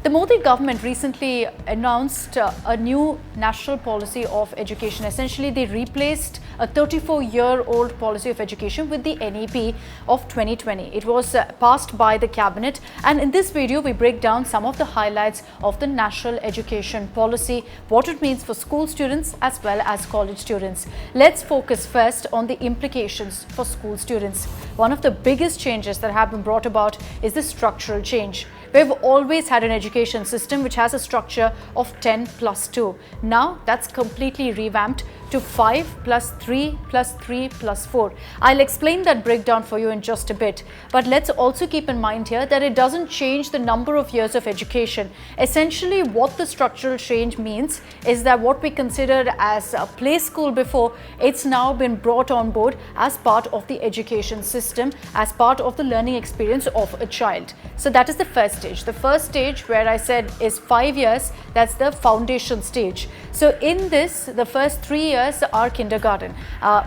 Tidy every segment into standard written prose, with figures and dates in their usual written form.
The Modi government recently announced a new national policy of education. Essentially, they replaced a 34-year-old policy of education with the NEP of 2020. It was passed by the cabinet, and in this video we break down some of the highlights of the national education policy, what it means for school students as well as college students. Let's focus first on the implications for school students. One of the biggest changes that have been brought about is the structural change. We've always had an education system which has a structure of 10 plus 2. Now that's completely revamped to 5 plus 3 plus 3 plus 4. I'll explain that breakdown for you in just a bit. But let's also keep in mind here that it doesn't change the number of years of education. Essentially, what the structural change means is that what we considered as a play school before, it's now been brought on board as part of the education system, as part of the learning experience of a child. So that is the first stage. The first stage, where I said is 5 years, that's the foundation stage. So in this, the first 3 years are kindergarten,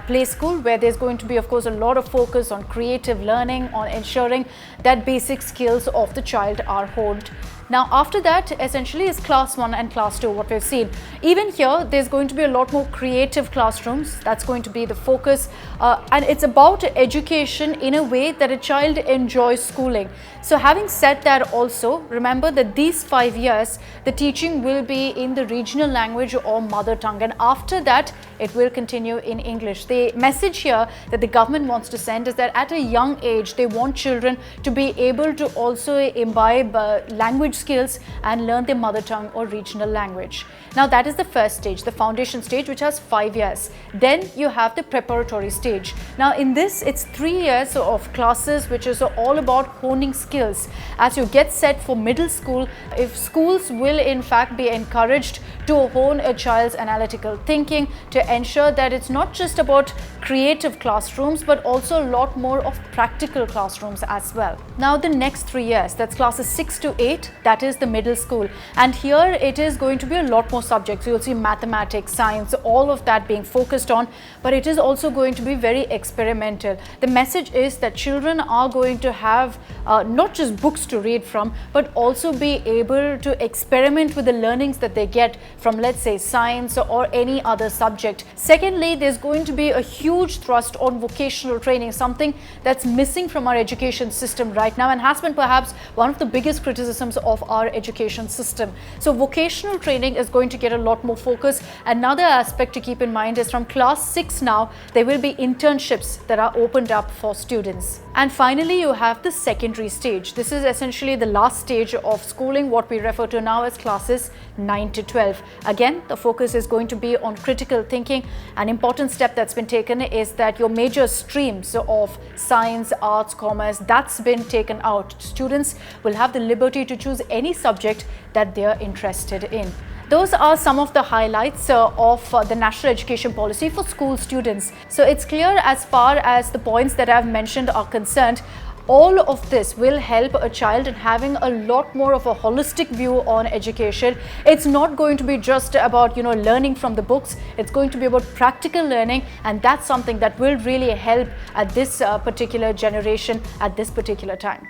play school, where there's going to be, of course, a lot of focus on creative learning, on ensuring that basic skills of the child are honed. Now, after that, essentially, is class 1 and class 2, what we've seen. Even here, there's going to be a lot more creative classrooms. That's going to be the focus. And it's about education in a way that a child enjoys schooling. So having said that also, remember that these 5 years, the teaching will be in the regional language or mother tongue. And after that, it will continue in English. The message here that the government wants to send is that at a young age, they want children to be able to also imbibe language skills and learn their mother tongue or regional language. Now that is the first stage, the foundation stage, which has 5 years. Then you have the preparatory stage. Now in this, it's 3 years of classes, which is all about honing skills. As you get set for middle school, if schools will in fact be encouraged to hone a child's analytical thinking, to ensure that it's not just about creative classrooms, but also a lot more of practical classrooms as well. Now the next 3 years, that's classes 6 to 8, that is the middle school. And here it is going to be a lot more subjects. You'll see mathematics, science, all of that being focused on, but it is also going to be very experimental. The message is that children are going to have not just books to read from, but also be able to experiment with the learnings that they get from, let's say, science or any other subject. Secondly, there's going to be a huge thrust on vocational training, something that's missing from our education system right now and has been perhaps one of the biggest criticisms of our education system. So vocational training is going to get a lot more focus. Another aspect to keep in mind is from class 6 now, there will be internships that are opened up for students. And finally, you have the secondary stage. This is essentially the last stage of schooling, what we refer to now as classes 9 to 12. Again, the focus is going to be on critical thinking. An important step that's been taken is that your major streams of science, arts, commerce, that's been taken out. Students will have the liberty to choose any subject that they're interested in. Those are some of the highlights of the national education policy for school students. So it's clear, as far as the points that I've mentioned are concerned, all of this will help a child in having a lot more of a holistic view on education. It's not going to be just about, learning from the books. It's going to be about practical learning, and that's something that will really help at this particular generation at this particular time.